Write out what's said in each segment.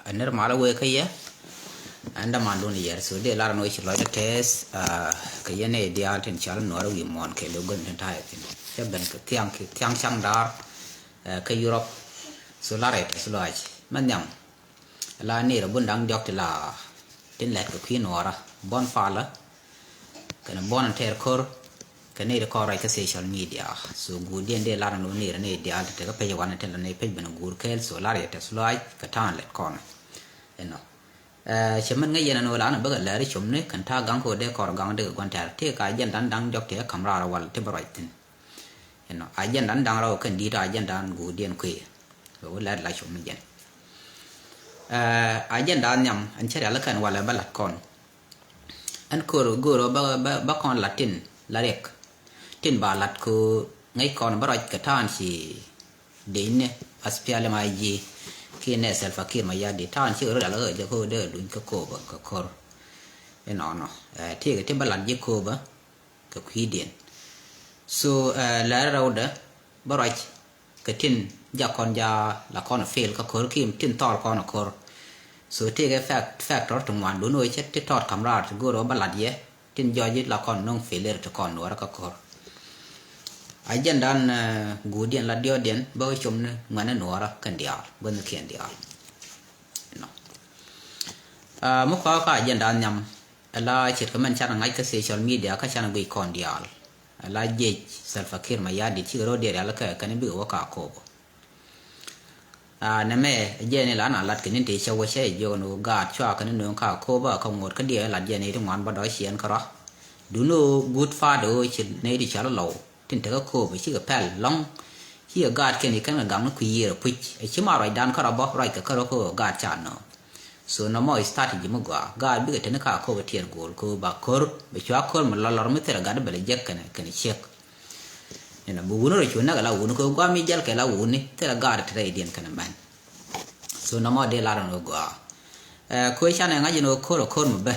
อันนี้มาแล้วเว้ยขยันอันดามันดูนี่ยสุดเดี๋ยวลาโนอิชลอยเทสขยันเนี่ยเดียร์ถึงชาลนวร์วิมอนเคลูกันถึงไทยถึงจะเป็นที่ยงช่างดาร์เคยุโรปสุลาร์เรตสุลาจมันยังลานี่เราบุญดังยกที่ลาถึงเล็กกับขี้นวร์บอนฟาละกันบอนเทอร์คอร์กันนี่เราคอร์ไรกับโซเชียลมีเดียสุกูเดียนเดี๋ยวลาโนนี่เราเนี่ยเดียร์ถึงก็ไปวันที่เราเนี่ยไปเป็นกูร์เคลสุลาร์เรตสุลาจกับท่านเล็กคอนเนาะฉันมันง่ายนะโนรานะเบกเลยที่ชมเนี่ยขันท่ากังโคเดคอร์กังเด็กกวนเทอร์ที่กายยันดันยกเทคำราเราวันที่บริษัทเนาะอายันดังเราขันดีอายันดันกูเดียนคุยเราเลยไล่ชมมันยันอายันดันยำอันเชื่อแล้วกันวันละบัลลัดก่อนอันกูรู้บักคอนละตินละเร็กตินบาลัดกูง่ายก่อนบริษัทกระท่านสิเดินเนี่ยอัสเปียเลมาจีที่เนี่ยเซลฟ์คิดมายาดีท่านชื่ออะไรเลยจะเขาเดินลุยก็โคบก็คอร์เอ็นอ๋อเนาะที่บาลันยิโคบก็คุยเดียนso แล้วเราเด้อบริษัทก็ทิ้งยาคอนยาละครเฟลก็คอร์คิมทิ้งทอดคอนคอร์ so ที่ก็แฟกต์รถถึงวันดูหน่อยเช็ดที่ทอดคำราชกูรู้บาลันเย่ทิ้งยอยึดละครน้องเฟลเลอร์จะคอนหัวแล้วก็คอร์อาจารย์ดันกูเดียนละเดียวเดียนบ่อยชมเนี่ยเหมือนหนัวละกันเดียวบนเขียนเดียวเนาะมุขก็อาจารย์ดันยำละเชิดก็มันชาติไงก็โซเชียลมีเดียก็ชาติกุยคอนเดียวละเจเซลฟ์คิดมายาดิที่เราเดียร์ละก็กันบิวว่าข้าโคบนั่นแม่เจนี่ละน่ะลัดกันนี่ที่ชาวเช่ยโนกาดชัวกันนี่น้องข้าโคบเขาหมดกันเดียวละเจนี่ทุกวันบ่ได้เสียนเขาหรอดูโนกูดฟาดูชิดในที่ชาติเราถึงแต่ก็โคบชื่อแพลลองที่กาดแค่นี้กันกังนักคุยร์พุชไอชิมาไรดันเขาเราบอกไรก็เขาเราโคกาดจานเนาะส่วนน้ำมันสตาร์ทจิมกว่ากาดบิกเทนข้าโคบเทียร์กูลโคบาคอร์ไปชัวคอร์มันละลอร์ไม่เท่าไรกาดเบลเจ็กกันเช็คเนี่ยนะบุญเราชวนนักเราบุญก็กว่ามีเจลแค่เราบุญนี่เท่าไรกาดเท่าไรเดียนกันมันส่วนน้ำมันเดลาร์นกว่าคุยชาเนี่ยงั้นจะโนคอร์มันเบ้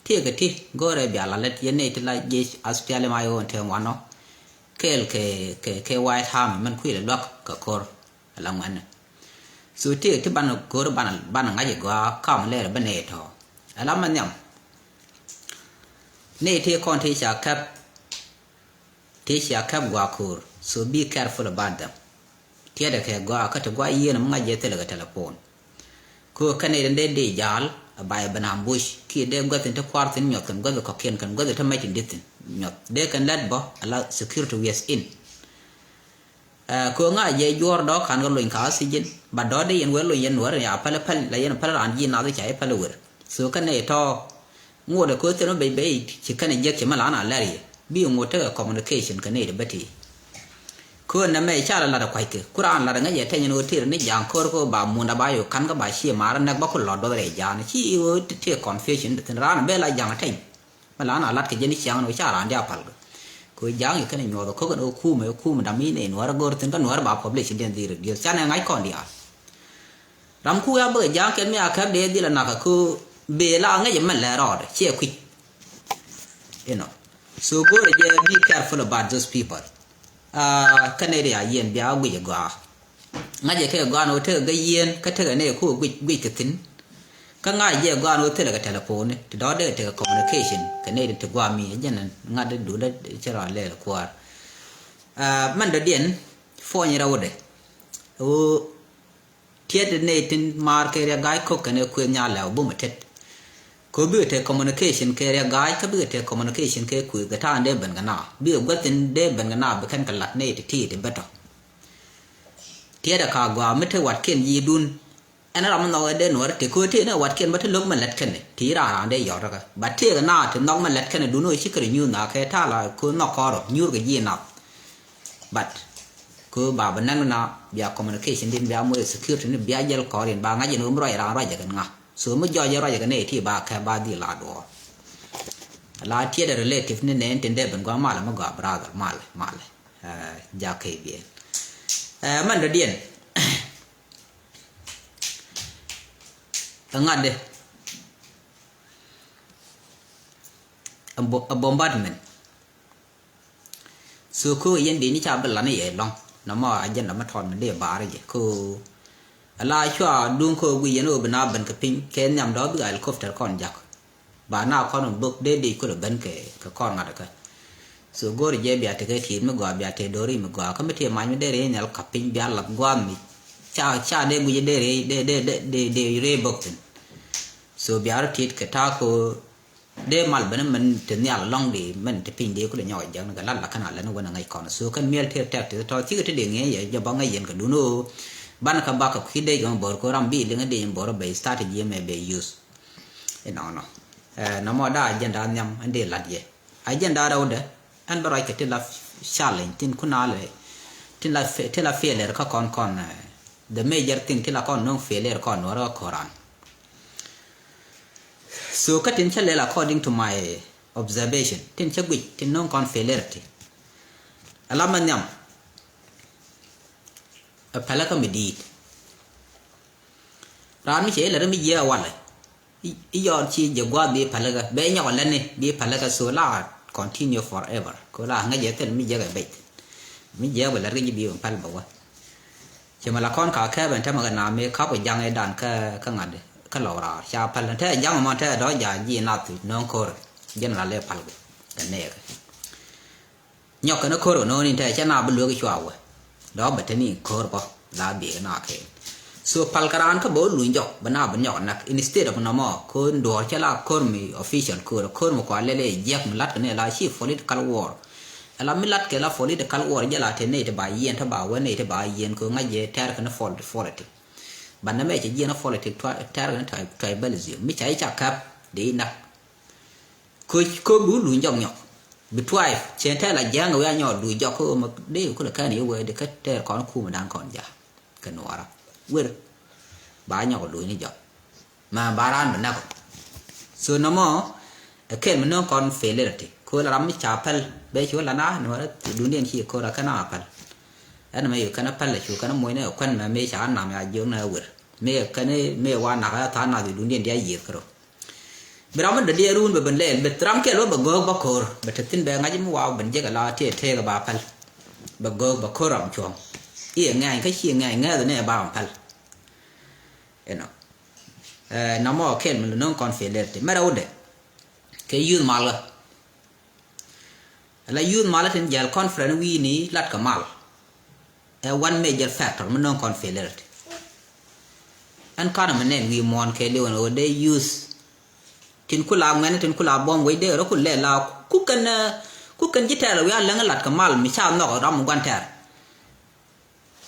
ที่ก็ที่ก็เรียบยาละเล็ดยันเนี่ยที่ละเจสอัสเปียเลมาโยนเทวันเนาะเคไว้ทำมันคุยเรื่องล็อกกับคอร์หลังมันสุดที่บ้านคอร์บ้านงั้นจะก็ข้ามเลยบ้านเนทอแล้วมันยังนี่ที่คนที่จะขับกว่าคอร์ so be careful about them ที่เด็กแค่กว่าก็จะกว่ายี่นมันจะเจอกับเทเลโฟนคอร์กันเนี่ยเด็กยาลบายบันามบุชที่เด็กก็ถึงจะควาร์ตินหยดกันก็จะขอเขียนกันก็จะทำไม่ถึงดิสินหยดเด็กกันเล็ดบ่ allow security ways in คือง่ายยัวร์ดอกขันก็ลอยขาสิจินบัดดอได้ยันเวลยันหัวเนี่ยพัลแล้วยันพัลอันยินน่าจะใช้พัลเวอร์ส่วนกันเนี่ยท่องัวเด็กก็จะต้องไปชิคกันเนี่ยจะมาล้านอะไรบิวงัวเธอ communication กันเนี่ยเด็กบัดทีคือนั่นไม่ใช่ละละควายคือคุรานละงั้นอย่าเทยันวัวที่นี่อย่างคอร์ก็บ่ามุนดาบายขันก็บ่าเชี่ยมาร์นักบักคนหลอดบ่ได้ยานชี้วัวที่ confusion แต่ร้านเบลล์อย่างเท่มาล้านอะไรก็ยันนี่ช่างเราใช้ร้านเดียวพัลก็ยังอยู่กันเนี่ยเขาก็เอาคู่มันดำมีเนี่ยหนูว่าก็ถึงกันหนูว่าบ่า publish เดียนดีเดียวฉันยังไงก่อนเดียวรำคู่ยาเบื่อยังแค่ไม่อาแค่เดียวดีละนักคือเบลล์งั้นยังมันแหล่รอดเชี่ยคุยso go be careful about those peopleกันเนี่ยเย็นเบียร์กุยกว่างั้นจะแค่กว่าโน้ตเธอก็เย็นก็เธอเนี่ยคู่กุยกถึงก็ง่ายเยอะกว่าโน้ตเธอกับเทเลโฟนเนี่ยที่ดอเดอร์เธอ communication กันเนี่ยถึงกว่ามีอย่างนั้นงั้นได้ดูได้เชื่อเลยละกว่ามันเดียนฟอนยเราเด้โอ้เทียดเนี่ยถึงมาร์เกอร์กายคุกกันเนี่ยคุยงานแล้วบุ้มเท็ดก็เบื่อเธอ communication แค่เรียกกายก็เบื่อเธอ communication แค่คุยกับท่านเดิมเป็นกันนะเบื่อก็ถึงเดิมเป็นกันนะเป็นกันหลักเนี่ยที่ถึงบัดเทียดข้าวกว่าไม่เท่าวัดเขียนยีดุนอันนั้นเรามันเอาเดินหัวที่คุยที่เนี่ยวัดเขียนบัดที่ลุกมันเล็ดขึ้นเนี่ยที่ร้านได้ยอดก็บัดที่กันนะถึงน้องมันเล็ดขึ้นเนี่ยดูหน่อยชิคกี้ยูน่ะแค่ท่าละคุณนอกคอร์ยูก็ยีน่ะบัดคือบ่าบันนั้นนะเบีย communication ดินเบียมือ security เนี่ยเบียเยลคอร์ดินบางงั้นจะนุ่มร้อยร้านร้อยอย่างกันงะส่วนไม่ย่อยร้อยอย่างนี้ที่บาแค่บาดีลาดวลาที่เด relative นี่เนี่ยถึงได้เป็นกว่ามาเลยมันก็บราดมาเลยยาเคเบียมันเดียนงั้นเด้bombardment สุขุยันดีนี่ชาวบ้านนี่เองลองน้ำมันอาจจะน้ำมันทอนมันเดียบาร์เลยคือ la chua dun ko wi yeno bana ban ka pin ken nyam do bi helicopter kon jak ba na kon bok de ko ban ke ka kon ngada ka so gor je bi ate ke ti me go bi ate dori me go ka me ti ma me de re nyal ka pin bi ala go mi cha de gu de re de re bok tin so bi ar tit ka ta ko de mal ban man tin ya long di man te pin de ko le nyoy jang ga lan la kana la no wana ngai kon so kan miel te te to ti ke de nge ye ja ba ngai yen ka du no ban ka ba ka khi de ga bor ko ram bi le nge de bor be start je me be use no no mo da agenda nyam ande la ye agenda da oda an ba ka te la challenge tin kuna le tin la failure ka kon the major thing ti la kon no failure kon no ra koran so ka tin chale according to my observation tin chagui tin non kon failure ti alama nyam a palaka medit rami che la mi ye wala I yor chi je gwa bi palaka be nya wala ne bi palaka so la continue forever ko la nga je tel mi je ga bet mi je wala ri bi on pal ba wa che mala kon ka ka ben ta ma na me ka ba jang e dan ka ngade ka lo ra cha pal ta jang ma ta do ja ji na tu non ko je na le pal ga ne ga nyok na ko no ni ta cha na bu lu ga chwa wa đó bật thế này khờ bỏ lá bể na khe so palkaran ka bo luin jok bana ban yok nak instead of namo ko ndo chala kormi official ko mo ko lele jek mlat ne la chi political war ala milat ke la political war jala te ne te ba yen ta ba wa ne te ba yen ko ngaje ter kana politics ban na me che yen politics ter kana tribalism mi chai cha kap de nak ko bu luin jok nyok bitwai chen ta la jang wa nyo du jok ko ma de ko la ka ni we de ka te kon ku ma dan kon ja ka nuara wir ba nhỏ đuổi này giờ mà ba ran mình nào so nó mò cái mình nó còn phê lệ thì cô là làm chả phật bây giờ là na nó đuổi điện khi cô là cái nào phật anh mà yêu cái nào phật là chú cái nào mồi này quen mà mấy chả làm ya dương này wir mấy cái này mấy quan nào cái thằng nào thì đuổi điện dia gì cơ rồi bây giờ mình để dia run bên lên bên trắng cái lối bên gog bắc khor bên thật tin bên ngay chúng wow bên cái là thiệt cái ba phật bên gog bắc khor làm chuồng ý ngay cái chuyện ngay rồi này ba phật nó mò khen mình nó còn phải lệ mà đâu đấy cái yun mal là yun mal thì giờ conference we ní lát cả mal one major factor mình nó còn phải lệ anh con mình nên we mon cái điều nó they use tin kula ngân tin kula bom với đấy rồi kula là cú cần chỉ theo là we là lát cả mal mình sao nó ra một quan theo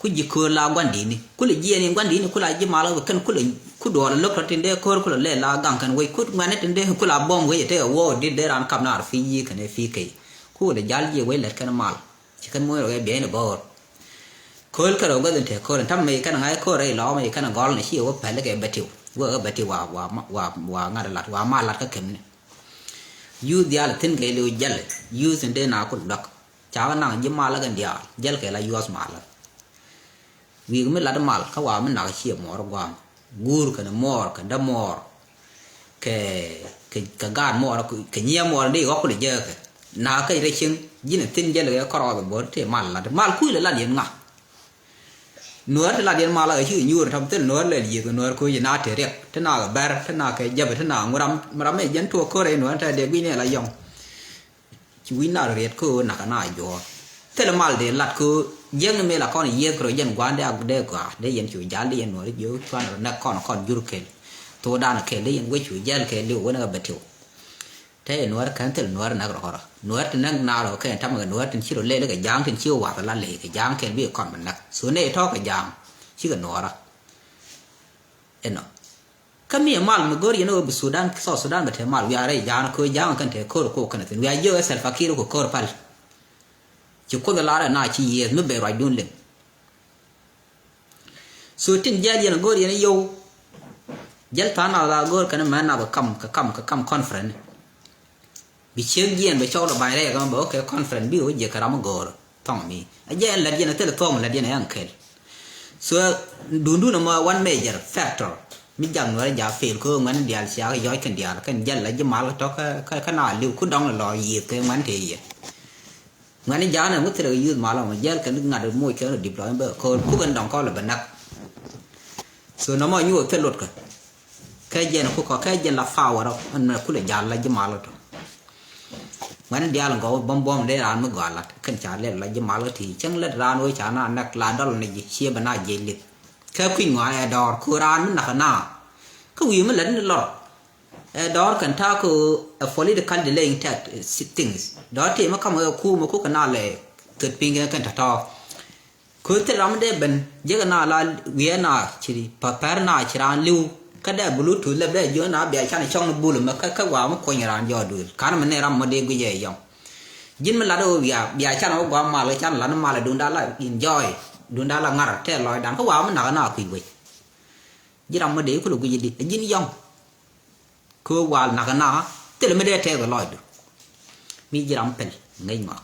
ku jikko la gwandi ni kula jiyani gwandi ni kula jimala kan ku do la ko tinde ko kula le la gang kan way ku ngane tinde kula bom way te wo di de ran kam nar fi yi kan fi kay ku de jal ji way let kan mal ci kan moy ro be ne bor ko ka ro ga te ko tam me kan ngai ko re lo me kan gol ni ci wo pele ke betiu wo betiu wa ngada lat wa ma lat ka kem ne yu dial tin ke lu jal yu sinde na ku dak cha na jimala gan dia jal ke la yus mala vì cái là đâm mal các bạn mình nói chuyện mỏ rồi gur cái mỏ cái đâm mỏ cái gan mỏ cái nhia mỏ đi góp cái giờ cái na cái đấy chứ dính tin giờ là có rồi bớt thì mal cùi là điện ngà nửa thì là điện mal là chứ nhiều trong tên nửa là gì cái nửa cùi na thì đẹp thế nào cái ber thế nào cái giờ thế nào mà làm mấy dân thua có đấy nửa thì để cái này là dòng chú ý nào đẹp cô nãy cái này rồi thế là mal để lát cô dân này là con gì rồi dân quan để cả để dân chủ giá liền nói dưới quan là con dưa kề tôi đang là kề để dân với chủ dân kề liệu cái nào bật hiệu thế nói cái thế nói là nói thì năng nào rồi cái thằng mà nói thì chỉ rồi lên cái giang thì chiêu hoặc là lệ cái giang kề bị con mình nặng số này thọ cái giang chỉ cần nói ra em nói cái miếng mal mà gọi nó ở Sudan Sudan mà thế mal vì ai giang nó giang cái thế cô cái này vì ai giờ self fakir của cô pal chỉ có là na chỉ ye nó bề rồi đun lên số tin gia đình gọi nó yêu dân thằng nào là gọi cái mà nào cầm conference bị chơi diện bị cho là bài này cái bảo cái conference biểu gì cái đó gọi thằng mi giờ là gì nó tên là thằng là gì này ăn khéo so đun mà one major factor mình chẳng nói giá fail cơ mình đi ăn xả cái giỏi cái dân là gì mà là cho cái nào liều cứ đông là lò gì cái mình thì ngani jana mutre use mala ma jel kan ngad moy kan deploy ba ko ku ban don ko la banak so nó mà nhu thế lột cái gen nó có cái gen là phao đó anh cũng là già là gì mà lột mình đi ăn gạo bom bom để ăn mới gọi là cái chả lẽ là gì mà lột thì chẳng lẽ ra nuôi chả na nặc là đó là gì chia bên này dễ liệt cái khuyên ngoài đòn khu ra mới nặc na cái gì mới lớn lọt đó cần thao cái political delaying things đó thì mà không ở khu mà khu cái nào lại กิดปีเงี้ยกันท้อคือที่เราไม่ได้เป็นเยอะน่าละเวียน่าชีริปะแปรน่าชีรานลิวก็ได้บลูทูธเล็บได้เยอะน่าเบียร์ชันช่องบุลมันก็ว่ามันคนรานยอดดูการมันเนี่ยเราไม่ได้กุยยังยินมันละดูเบียร์ชันเอาว่ามาเลยชันละน้ำมาเลยดูด้านละอินจอยดูด้านละงาร์เท่ลอยดันก็ว่ามันหนักน่าคุยไว้ยินเราไม่ได้คุยกุยดียินยังคือว่าหนักน่าแต่เราไม่ได้เท่ก็ลอยดูมียินเราเป็นไงมา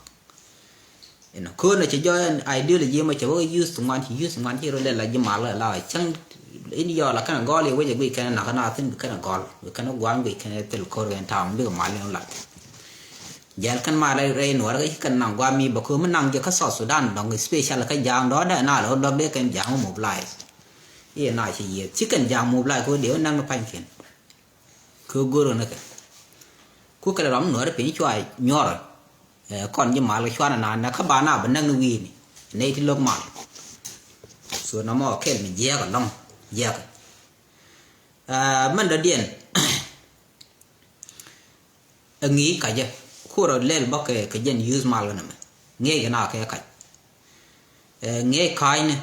คนเนี่ยจะย่อยไอเดียเลยยี่มาจะว่ายูสมันที่เราเล่นอะไรยี่มาเลยช่างอินเดียละกันกอเลยว่าจะวิ่งกันหนักขนาดนั้นกันกอลกันกวางวิ่งกันเตลโคเรนทามเรื่องมาเลยละยันกันมาเลยเรนหัวแล้วก็กันนั่งกวางมีบอกคือมันนั่งจะข้าสอดสุดานดองสเปเชียลกันยางđóได้น่าเราดองได้กันยางหมูปลายเย่น่าเฉียดชิคกันยางหมูปลายกูเดี๋ยวนั่งมาพันเขียนคือกูรู้นะกันกูกระร้องหนูได้เป็นช่วยย่อก่อนยี่มาเลยชวนนานนะข้าบ้านน่ะเป็นนั่งวีนี่ในที่โลกมาส่วนน้ำมันแค่มันแยกกันน้องแยกมันเดียนงี้กันเยอะคู่เราเล่นบอกกันยันยูสมาแล้วนะเงี้ยกันน่าแค่กันเงี้ยใครเนี่ย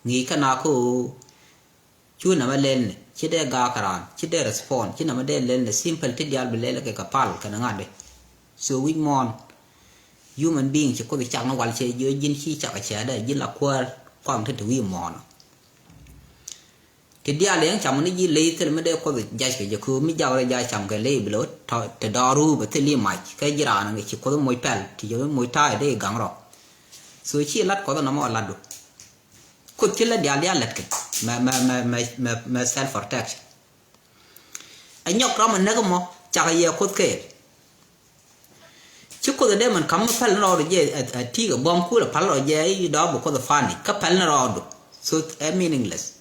งี้กันน่าคู่ช่วยน้ำมันเล่นชิดได้กากรานชิดได้รีสปอนชิดน้ำมันเล่นเลยซิมเพิลที่เดียร์ไปเล่นแล้วก็กับพัลกันงานเลยส่วนวิกมอนhuman being chỉ có việc chẳng nó quan chế dưới dinh khi chặt chế đây dinh là quan thế thứ mòn cái dia liền chẳng nó gì lấy thì mới đây có việc giải cái giờ cứ mới giao ra giải chẳng cái lấy bớt thôi từ đó ru và từ liêm mạch cái gì là nó chỉ có mối pel thì giờ mối tai đây gắng rồi rồi chỉ lát có nó mà lát được cốt chỉ là dia lát cái mà self protection anh nhóc đó mình nó có mà chắc là giờ cốt cái chứ có thể mình cắm phải nó rồi vậy thì cái bom cú là phải rồi vậy đó bộ có thể phản cái phải nó rồi so meaningless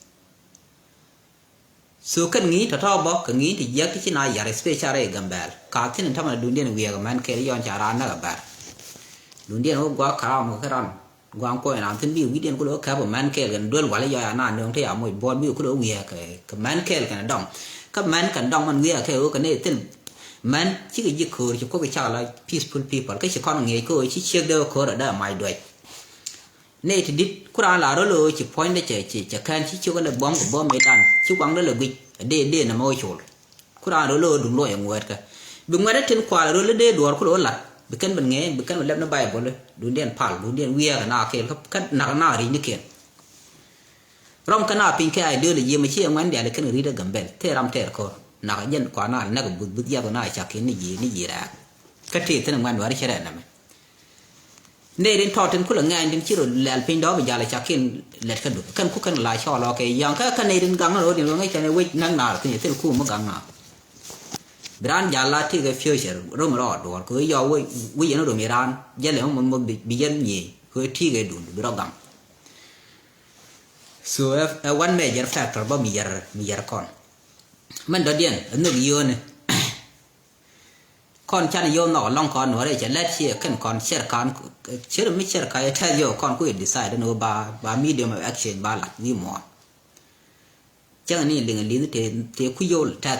so cái nghĩ thật bao cái nghĩ thì giờ cái này giờ special cái gambel cả thế nên thằng mình dunia này cái man cái yon chả ra nó gambel dunia nó quá khá mà cái ran quang coi làm thiên biểu dunia của nó khá mà man cái gần đuôi quả lấy giờ anh nương thấy ở một bom biểu của nó cái man cái đồng cái man cái đồng mình cái này tên man chỉ cái gì khơi chỉ có cái chả là peaceful people cái chỉ con nghe coi chỉ chiếc đâu khơi ở đó mai đuổi này thì dit Quran là đó rồi chỉ point để chỉ can chỉ chưa có là bom mấy đàn chỉ quăng đó là quỳ để là môi chổi Quran đó rồi đúng rồi ở ngoài cả bên ngoài đó trên qua là rồi để đuổi có là bị cân mình nghe bị cân mình làm nó bay bỏเลยดูเด่นผ่านดูเด่นเวียกันน่าเกลครับกันหนักหน้ารีนี่เกลรำกันน่าพิงแค่ไอเดียเลยยี่ไม่เชื่อมันเดี๋ยวเลยกันรีได้กันเบลเท่รำเท่ก็นักยันกว่าน่านักบุญยาตัวน่าจากนี่ยี่แหละก็ที่ท่านงานว่าได้ใช่ไหมนะเนี่ยเรื่องทอดถึงคุณละงานถึงชื่อแหลมพิงดอกไปยาเลยจากนี่แหลกกันดูกันคู่กันหลายช่อรอแกยังก็กันในเรื่องกังเราเดี๋ยวเราไม่ใช่ในวินั่งนาคืออย่างที่เราคู่มันกังนาบรานยาลาที่ก็ฟิวเจอร์ร่มรอดด้วยคือยาววิญญาณเรามีร้านยันเลยมันบิยันยี่คือที่ก็ดูบรอกัง so one major factor บ่มียาก่อนมันเดียนนึกยืนก่อนฉันโยมหน่อลองก่อนหนูได้จะเล็ดเชี่ยขึ้นก่อนเชื่อการเชื่อไม่เชื่อใครแท้โยก่อนกูดีไซน์หนูบามีเดียมแอคชั่นบาหลักวิมอนเจ้านี่เรื่องลิ้นเทคุยโยแท้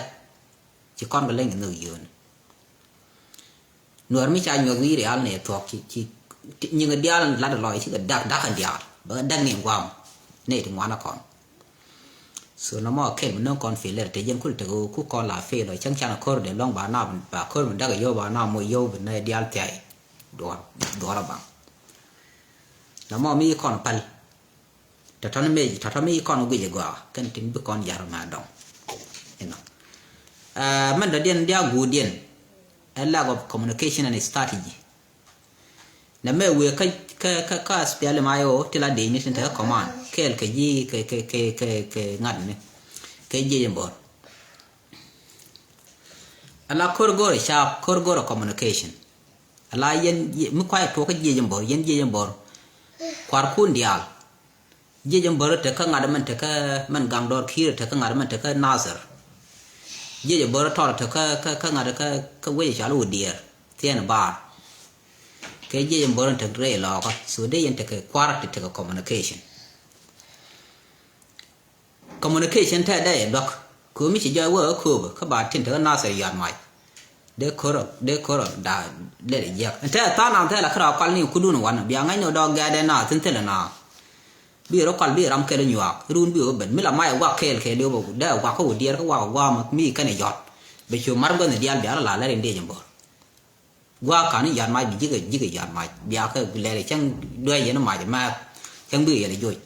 จะก่อนไปเล่นนึกยืนหนูไม่ใช่หนูวิริยะเนี่ยถกที่ยังเดียร์ลัดลอยที่ก็ดักกันเดียร์เบอร์ดักเนี่ยความเนี่ยถึงวันละก่อนส่วนน้ำมันเข้มมันต้องก่อนฟิลเลอร์แต่ยังคุณจะคู่ก่อนหลาฟิลเลยช่างๆก็เดี๋ยวลองบาหน้าคนมันได้ก็โยบาหน้ามวยโยเป็นในเดียร์ใจดัวระบังน้ำมันมีก่อนพัลแต่ถ้าไม่ก่อนวิ่งกว่ากันถึงไปก่อนยามาดองเห็นไหมมันเดียนกูเดียน a lack of communication and strategy นั่นไม่เวก็สเปียร์มาโอที่ละเดนิสันเถอะคอมมานเคลqueยี่queงัดเนี่ยqueยี่ยังบ่อะไรคอร์โกร์ชาบคอร์โกร์ communication อะไรยันไม่ค่อยตัวก็ยี่ยังบ่ยันยี่ยังบ่ควาร์คูนเดียล je jam bor te ka ngada man te ka man gang dor khir te ka ngada man te ka nazar je bor tor te ka ngada ka we cha lu dier tien bar ke je jam bor te re lo ko so de yen te ka kwara te ka communication te da dok ko mi chi ja wo ko ka ba tin te ka nazar yan mai de koro da le yak te ta na te la kra kwal ni ku du no wan bia ngai no dog ga de na tin te la na bi ro kwal bi ram ke le nyuak run bi ben mi la mai wa ke le bo da wa ko dier ko wa ma mi ka ne yot be chu mar go ne dial bia la le de jam bor wa ka ni yan mai bi ji yan mai bia ka le chang doi yen ma ma chang bi ye le joi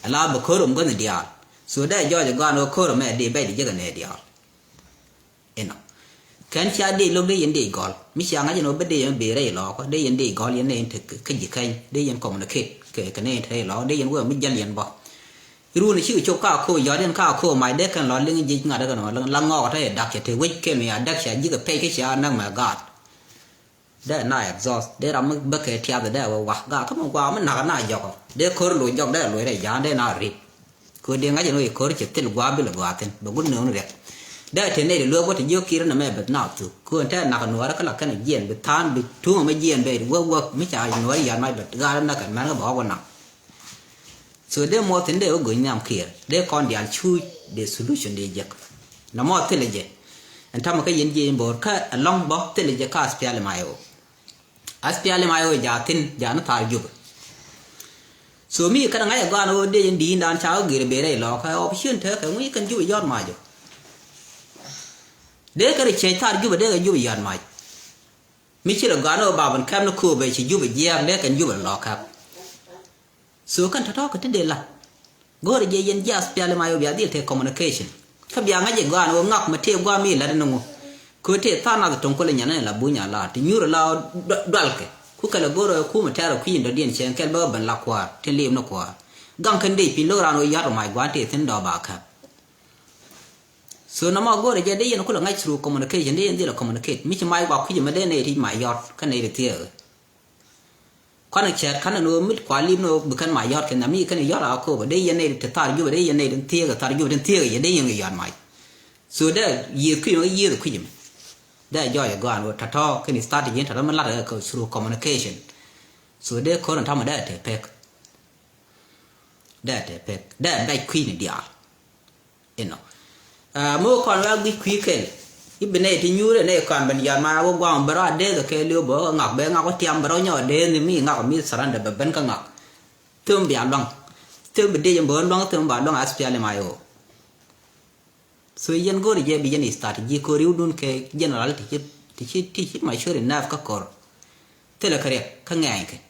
ala ba ko rom go ne dial so da jo ga no ko rom me de be de ne dial eno kan cha de lo de yen de gol mi cha nga no be de yen be re lo ko de yen de gol yen ne te ke ji kai de yen communicate ke ne te lo de yen wo mi jan yen bo ru ni chi cho ka ko yo den ka ko mai de kan lo ling ji nga de no la ngo te dak che te wi ke mi dak cha ji ke pe ke cha na ma god de na exhaust de ram be ke tia de wa ga ka mo wa man na na yo de ko lo yo de lo re ya de na ri ko de nga no ko che te wa bi lo wa ten bo gun no reได้เทนได้เลือกว่าจะยกคีร์นั่นแม่แบบน่าถูกควรแท้นักหน่วยแล้วก็หลักกันเยี่ยนไปทานไปทุ่งไม่เยี่ยนไปว่าไม่จ่ายหน่วยยานไม่แบบการนักกันมันก็บอกว่าหนักส่วนเดี๋ยวมอถึงเดี๋ยวก็ยิ่งเคลียร์เดี๋ยวก่อนเดี๋ยวช่วยเดี๋ยวโซลูชันเดี๋ยวจะน้ำมอถึงเลยเจอันทำมันก็ยินบอกแค่ลองบอกถึงเลยจะข้าสเปียร์เลยมาโอสเปียร์เลยมาโอจะทิ้งจะนั่งทายยุบส่วนมีกันไงก็อันเดี๋ยวยินดีด้านเช้าเกี่ยวกับเรื่องหลอกให้ออปชั่นเถอะแต่ไม่กันยุบยอดมาอยู่เด็กก็ได้ใช้ทาร์ยุบเด็กก็ยุบยันไม่ไม่ใช่เราการเอาบาบันแคมป์คู่ไปใช้ยุบเยี่ยมเด็กกันยุบหลอกครับส่วนกันทอดกันที่เดล่ะก็ได้ยินยาสเปียร์เลยมาอยู่แบบเดียวเทคคอมมูนิเคชันถ้าอย่างงั้นอย่างการเอางักมาเทียบว่ามีแล้วนั่งคือเทียบท่าน่าจะตรงกันเลยอย่างนั้นละบุญญาลาที่ยูร์เราดัลก์คู่กันแล้วก็เราคู่มาเทียบเราคุยกันเดียนเชียงแค่แบบบันลักว่าที่เลี้ยงนักว่ากังคันดีพิโลราโนยาร์ไม่กว่าที่ถึงดอกบาครับส่วนน้ำมันก็ได้ยินคนละง่ายสู่คอมมูนิเคชันได้ยินที่เราคอมมูนิเคชไม่ใช่ไม่ว่าคุยมาได้ในที่หมายยอดกันในเที่ยวคนละแชร์คนละโน้มิดกว่าลิมโน้บุคคลหมายยอดกันนะมีคนยอดเอาคู่ได้ยินในที่ทาร์ยูได้ยินในเที่ยวกับทาร์ยูเที่ยวยังได้ยินยอดใหม่ส่วนได้ยืดคุยมายืดคุยมาได้ย่อยก่อนว่าถ้าท้อขึ้นสตาร์ทยินถ้ามันลัดก็สู่คอมมูนิเคชันส่วนได้คนทำมาได้เทปได้ได้คุยในเดียวเอ็นเมื่อก่อนเราวิคุยกันอีเป็นในที่ยูในก่อนบรรยายมาว่ากวางบราเดก็แค่เลี้ยวบอกงักเบงักก็เตรียมบราเนาะเดนมีงักมีสารเดบเป็นก็งักเติมเบียร์ลองเติมเดียมบอลลองเติมบาลลองอาสเปียเลยมาโอส่วนยันก็เรียบยันสตาร์ทยี่ก็ริวดุนแค่ยันอะไรที่ไม่ช่วยนับก็กอร์เท่าไรก็เรียกข้างไงกัน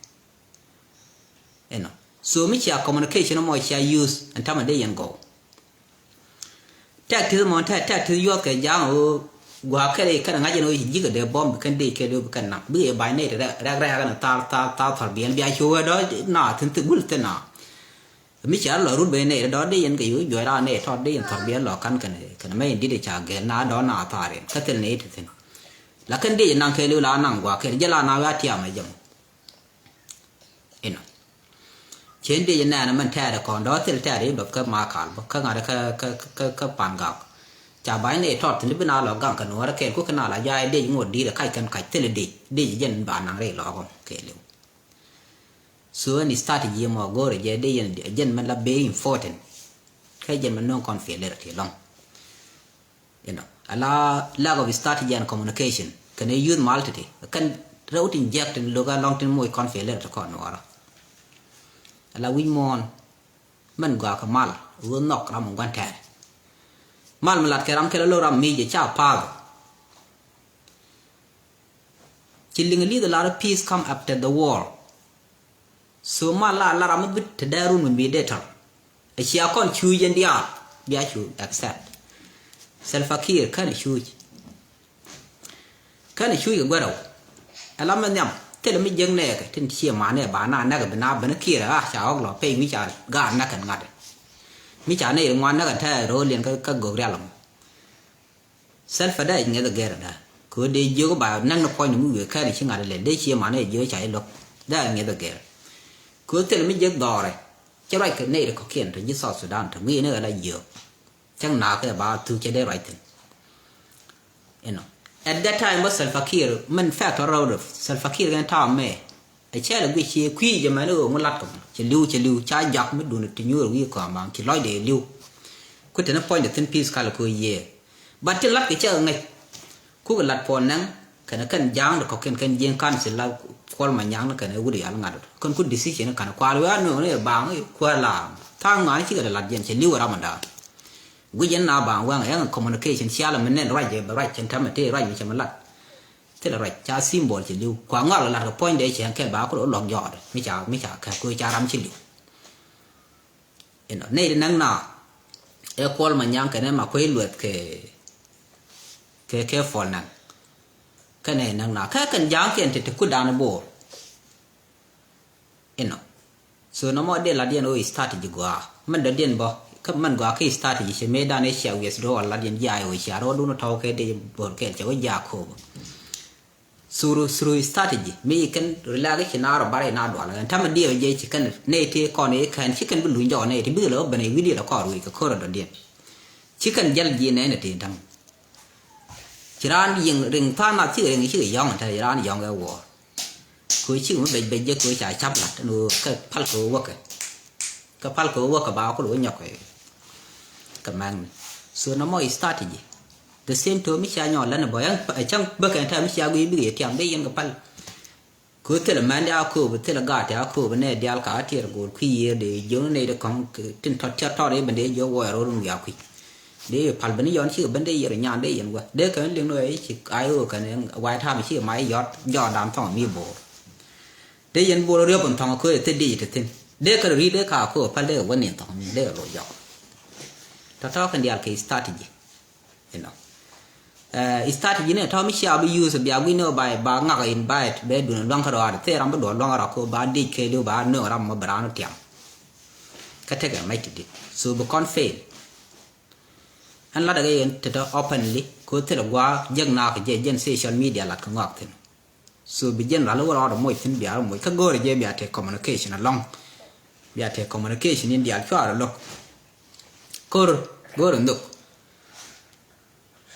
เอ็นส่วนมิจฉาคอมมูนิเคชันมั่วใช้ use อันทำมันได้ยันก็แท้ถือมันแท้ถือยอดแก่ยางโอ้กว่าแค่ได้ขนาดนั้นยังโอ้ยยิ่งกว่าเดบอมกันดีแค่เดียวกันนักเบื่อใบเนี่ยแรกกันตาถอดเบียนเบียชัวร์ด้วยหน้าถึงบุลเตน่าไม่ใช่เรารุ่นเบนเนี่ยดอได้ยันก็อยู่ย่อยร้านเนี่ยทอดได้ยันถอดเบียนหลอกกันไม่ดีได้จากเกณฑ์หน้าดอหน้าตาเนี่ยก็เท่านี้ถึงแล้วกันดีนั่งแค่เลี้ยวล้านนั่งกว่าแค่จะล้านเอาไว้เที่ยวไม่ยังเช่นเดียนนั่นมันแท้แต่ก่อนดอที่แท้ที่แบบก็มาขาดก็งานก็ปานกากจากใบเนี่ยทอดถึงที่เป็นอะไรกังกันหัวแล้วแค่ก็ขนาดละยายได้ยังงดดีแต่ใครกันใครเท่าดียันบานนางเร่หลอกแค่เร็วส่วนนี้สตาร์ทยี่มอก็เลยได้ยันมันละเบย์อินฟอร์เทนแค่ยันมันน้องคอนเฟียร์เลยทีหลังอะไรแล้วก็วิสตาร์ทยันคอมมูนิเคชันกันยืดมาลทีกันเราถึงแยกถึงโลกาลองถึงมวยคอนเฟียร์เลยทุกคนว่าแล้ววิมอนมันกว่าขมัลวัวนอกรำกันแท้มัลมันหลัดแค่รำแค่เรารำมีเจ้าพาจิลิงลีthe lot of peace come after the war soมัลละรำมันบิดเดรุนมันมีเดตร์ไอเชียก่อนชูยันเดียบียชู accept self care แค่ไหนชูกับเราอะไรมันเนี่ยเท่าไม่ยังเนี่ยที่เชี่ยมาเนี่ยบ้านน่ะก็เป็นน้าเป็นนักขี้ละชาวเราไปมิจฉาก้านนักกันงัดมิจฉาเนี่ยงานนักกันแท้โรเลียนก็กเรียลเซลฟ์ได้ยังไงตัวเกลือได้คือเดี๋ยวก็แบบนั่งนับพอยหนุ่มอยู่แค่ในเชี่ยงานเลยเดี๋ยวเชี่ยมาเนี่ยเยอะใจหรอกได้ยังไงตัวเกลือคือเท่าไม่ยังดอเลย cho right cái này là có kiện thì như South Sudan thì nghĩ nữa là nhiều chẳng nào cái bà thu cho đấy right thing you know at that time was Salva Kiir mình phát ra rồi Salva Kiir cái thằng mẹ ai chơi là cái gì quy cho mà nó ngon lắm chỉ lưu trái giặc mới đủ được nhiều rồi cái mà chỉ nói để lưu cứ thế nó point the thin piece cả cái gì bắt chân lát cái chơi này cứ cái lát phòn nắng cái nó cần giang được có cần giang can sẽ là qua mà nhang nó cái này udah yang ngadu kan ku decision kan qua lu no ne bang qua la thang ngai chi ga la jen che liu ra manda gu jen na bang wang yang communication sia la men right je right chen tham te right che malat thế là right cha symbol che liu kwa nga la point de chen ke ba ko log yo mi cha ka ku cha ram chi liu eno ne nang na e qua mà nhang cái này mà quay luet ke phone nang cái này năng nào cái cần giang kiện thì cứ đàn bộ, so nó mới để là điện ơi start gì qua, mình đã điện bao, các mình qua cái start gì sẽ mấy đàn ấy sẽ US đó là điện dài rồi sẽ đó đúng nó thâu cái để bồi cái cho cái giá khô, suru start gì, mấy cái là cái chuyện nào rồi bare nào đó là, thằng mình đi ở đây chỉ cần này thì còn này cái chỉ cần bị lùi nhỏ này thì bây giờ bên này video là có rồi cái khô rồi điện, chỉ cần dal gì này là thì thằng chỉ ra những rừng pha nào chứ rừng chứ yong thì ra yong cái wo cuối chứ mới bây giờ cuối chạy chấp lại nó cái phal cổ cái bao có lối nhọc cái mang xưa nó mới start gì the same to mi cha nhỏ lên là bởi ở trong bữa cái thời mi cha quý bị tiệm đây cái phal cứ thế là mang đi áo cô thế là gạt áo cô bên này đi áo cá thì là gồm khi để giống này được con trên thoát đấy bên đấy giống wo rồi luôn gạo để phal bên yon chứ bên đây rồi nhà đây yên qua để cái liên nơi chỉ ai ở cái này ngoài tham chỉ máy giọt đám thòng mi bồ để yên bồ rồi bọn thòng cứ thế đi thế để cái gì để cả cô phal để vấn đề thòng để rồi giọt thao cái cái strategy strategy này thao mi sẽ bị use bị agui no by ba ngạc invite để đun long cái thế ram đun long cái cô ba đi cái điều ba no ram mà brano tiang cái thế cái máy thì so bị con fail anh là cái thì đó openly có thể là qua dân nào cái dân social media là cái ngọc thế so bị dân là lúc đó mỗi tin bia mỗi cái gọi là bia thì communication là long bia thì communication in dia cho là lúc cô rồi được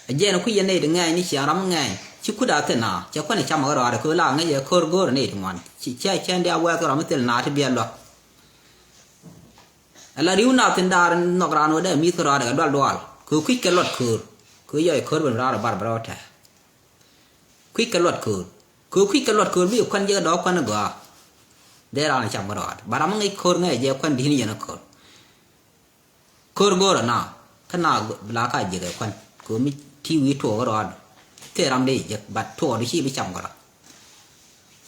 dân nó cứ dân này được ngay ní chả lắm ngay chứ cứ đã thế nào chứ có này chăm ở đó cứ làm ngay giờ cô rồi này thằng chỉ chơi chơi đi qua cái đó mới tiền nào thì bia lo là điều nào tiền đào nó ra nó để mi cái đó để đoạt cứ quýt cái luật cứ giờ khơi bên ra là bà bảo thế quýt cái luật ví dụ quan giờ đó quan nó gõ để ra là chẳng có đó bà làm ngay khơi ngay giờ quan đi như nó khơi gõ là nào cái nào là cái gì cái quan cứ mi thiêu thua cái đó thế làm đi giờ bật thua đi khi bị chẳng có đó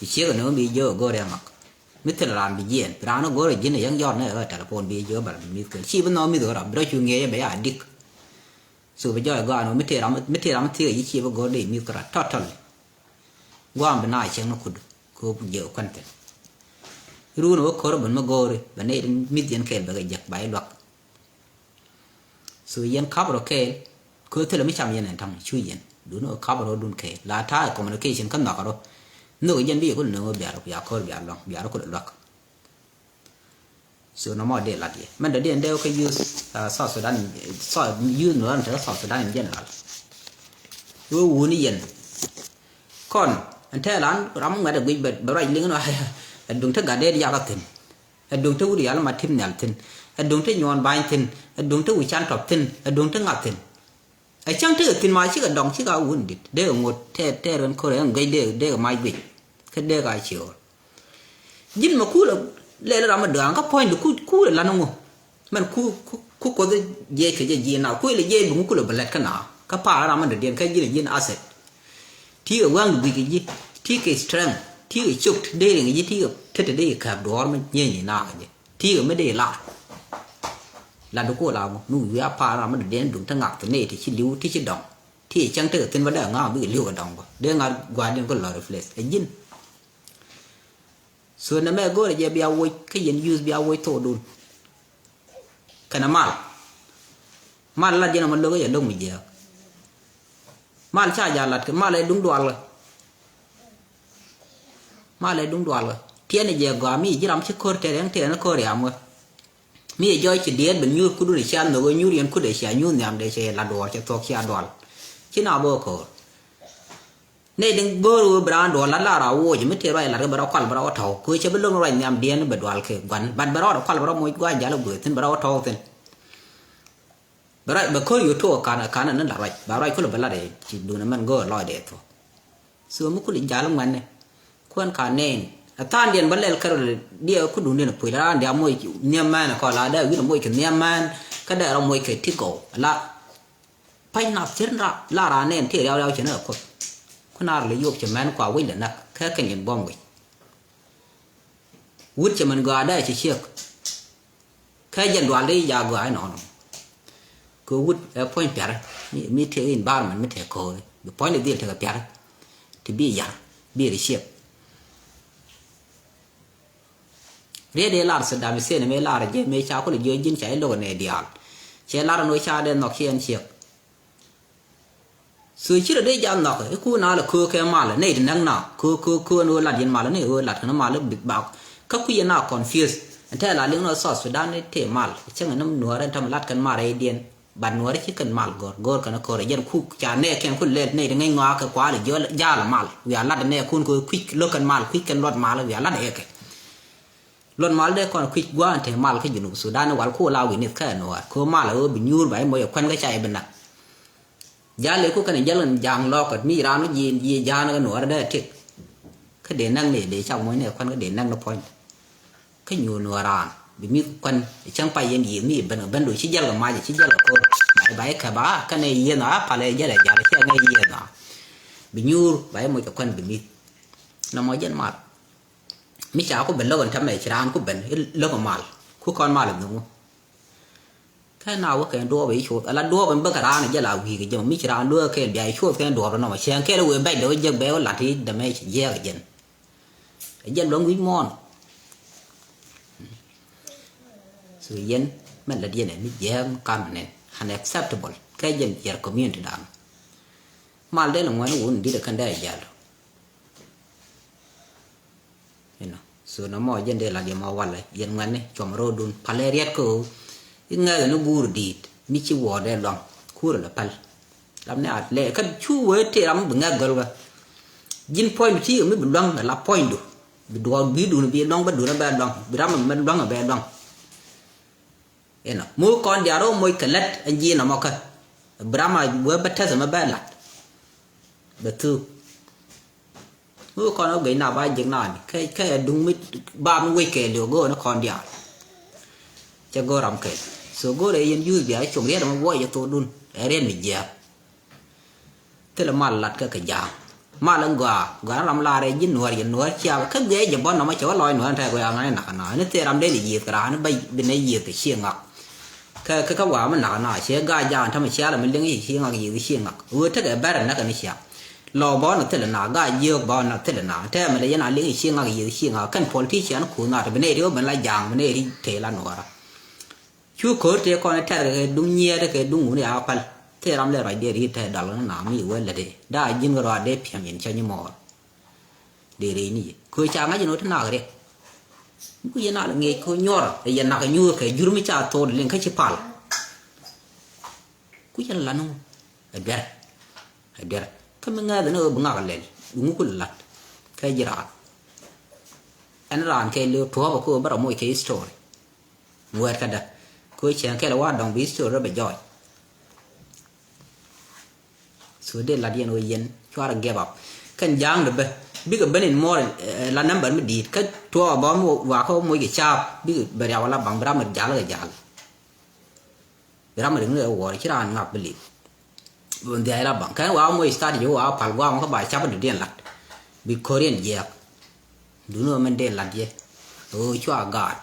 thì chỉ có nó bị giờ gõ đây mà mới thế là làm bị gì ra nó gõ là gì này giang này ở telephone bị giờ bà mi cái chỉ bên nó mi rồi đó chuyện nghe bây giờ đi so bây giờ gọi nó mới thế lắm thì cái gì mà gọi để miêu tả total qua bên này chẳng nó cứ nhiều quan trọng rồi nó có rồi mà gọi bên này miết dân kèm với cái giặc bãi loạn so dân khắp rồi kèm cứ thế là mấy trăm dân này thằng chui dân đúng nó khắp rồi đun kèm là thay communication cái nào đó người dân bây giờ cũng nó bịa có bịa loạn bịa nó cũng loạn so nó mới để là gì mình đã điện đeo cái use South Sudan use nữa là South Sudan in general rồi uống đi dân còn anh thấy là lắm người được bị bệnh bởi vậy nó đúng thế cả đây ra cái thìn đúng thế uống đi là mà thêm nhạt thìn đúng thế nhon bay thìn đúng thế uống chan trọc thìn đúng thế ngạt thìn ai chẳng thế thìn mà chỉ cần đồng chỉ cả uống đi để ở một thế rồi có thể gây để ở mai bị cái để cái chiều nhưng mà cú là lẽ là mà đường các point cú là nó mình cú có cái gì nào cú là gì cũng cú là bật cái nào các pa là mình điện cái gì là gì asset thì ở quang bị cái gì thì cái strength thì cái chục đây là cái gì thì thế đây cái đó mình như nào cái gì thì ở mới đây là nó có làm nuôi với pa là mình điện đúng thằng ngạc cái này thì chỉ lưu thì chỉ đồng thì chẳng thể tên vấn đề ngã bị lưu cái đồng để ngã qua đến có lời reflex cái gì so na me go je bia wo cái yen use bia wo to dun kana mal la jena man lo ya dong mi je mal cha ja lat ke mal đúng đoan la tien je go mi jiram chi kor te reng te na kor ya mo mi joy chỉ điên bên như cứ đuổi xe nó như điên cứ để xe như nhầm để xe là đồ cho thuộc xe đồ chứ nào bơ khổ này đừng bơ rồi brand đồ là rau chỉ mới thế rồi là cái bao thầu cứ chỉ biết lông rồi nhầm điên bên đồ cái quán ban bao thầu môi qua giá là bữa tin bao thầu tin bữa khơi yếu thua cả nó là rồi bảo rồi cứ là bên để chỉ đủ nó mình gỡ lòi để thôi xưa mới cứ định giá lông ngắn này quan cả nên tan điền bắn lên cái rồi dia cứ đủ nên là phơi ra để môi niêm man còn là đây cái môi cái niêm man cái đây là môi cái thiết cổ là phải nạp chết ra là ra nên thì đeo chết ở con nào lấy dục cho man quả quên là cái nhìn bom vậy vút cho mình gà đây chỉ chiếc cái dân đoàn đi giờ gà nó cứ vút ở point bẹt mi thế in ba mình mới thể coi point này đi thì cái bẹt thì bị giả bị đi chiếc riêng để làm sự đam mê này là cái mấy cháu có được dưới dính cháy lô này đial chế là nói cha đến nó khiên chiếc sự chỉ là để giảm nó cái khu nào là khu cái mà là này thì năng nào khu nó là điện mà là này là nó mà là bị bạo các khu nào confused thế là những nó sọt Sudan này thể mal chứ người nó nửa đến thầm lát cần mà đây điện bàn nửa đấy chỉ cần mal gor cái nó có để dân khu cha này cái khu lên này ngay ngõ cái quá là giờ ra là mal vì lát này khu quick lúc cần mal quick cần lót mal là vì lát này cái lon mal de kon quick gwa te mal ke junu Sudan wal ko lawi nit ka no ko mal o bi nyur bay mo kwan ga chai bena jale ko kan jalan jang lo ko mi ran yi jana no da tik ka de nang ne de chang mo ne kwan ga de nang no point ka nyu no ran bi mi kwan chang pa yen yi mi ben do chi jal ga ma chi jal ko bay ka ba ka ne yi na pa le jale jale chi ga yi na bi nyur bay mo kwan bi mi na mo jen mal mi cháu có bệnh lâu còn thăm này chán có bệnh lâu còn mal có con mal đúng không cái nào cái đua bị chuột là đua bên bờ cả này giờ là gì cái giờ mi chán đua cái bị chuột cái đua nó mà xem cái đua bệnh đôi giờ béo là thì đam mê chỉ cái dân đó quý mòn sự dân mình là dân này mi dễ cam này unacceptable cái dân giờ community đó mal đây là ngoài nó uống đi được cái đây giờ so nó mò dân đây là điểm mò vặt lại dân ngắn này chọn rồi đun paleriat cô nghe nó bùr đi mi chỉ vỏ đây lòng khu là pal làm này lệ cái chú với thế lắm bị nghe gần rồi dân point chỉ mới bị đong là point được bị đua bị đun bị đong bắt đun nó bé đong bị đâm mình đong ở bé đong em nào mỗi con giờ đó mỗi cái lết anh gì nó mò cái Brahma với bắt thế mà bé lạt betul mỗi con nó gầy nào ba chừng nào cái đúng mới ba mươi quay kề liều gỗ nó còn điệu cho gỗ làm kề số gỗ đấy yên vui vẻ trồng riết mà quay cho tôi đun để riêng mình dẹp thế là mal lặt cái già mal lăng gà nó làm la đấy dính nuôi chèo khất ghế giờ bọn nó mới chở lòi nữa thay quay ngay nặng nó thế làm đấy là gì cả nó bay bên đây gì thì xiên ngọc cái quả mà nặng xe gai già thằng mình xe là mình đứng gì xiên ngọc gì xiên ngọc vừa thế cái bé nó cái xe lò bò nó thế là nào gai dưa bò nó thế là nào thế mà lấy nó lấy xiên ngọc gì xiên ngọc cái politician của nó thì bên đây đó mình lại giang bên đây đi thế là nó chú khổ thế con thế cái đúng nhia cái đúng ngủ này áo pal thế làm lại để đi thế đó là nó mi quên là đấy đã dính vào để phiền nhìn cho như mò để đấy nè coi cha ngay nó thế nào đấy cứ giờ nào là nghe coi nhor để giờ nào cái nhu cái dưa mới cha thôi lên cái chip pal cứ giờ là nó hay đẹp cái mình nghe nó bưng ngạc lên đúng cũng lặt cái gì đó anh làm cái lừa thua vào cô bắt đầu mua cái story mua cái đó cô chàng cái là quá đồng bí story rất là giỏi số đây là điên người dân cho là ghép vào cái giang được biết cái bên mua là nắm bẩn mới đi cái thua bom và có mua cái chạp biết bây giờ là bằng bram mà giá là giá bram mà đứng ở ngoài chỉ là ngọc beli vấn đề là bằng cái wow mua start vô wow phal wow có bài chạp được điên lặt bị Korean dẹp đúng rồi mình điên lặt gì cho gạt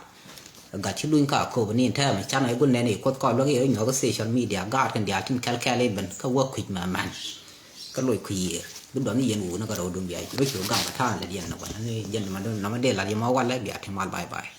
chứ đuôi cả cô bên này theo mà chắc này bên này có coi nó cái nhỏ cái social media gạt cái dia trên calculate bên cái work quick mà man cái lối quỳ lúc đó ni yên ngủ nó có đầu đường biển với chiều gạo thang là điện nó vẫn dân mà nó mới để là đi máu quan lại biển thì mal bye bye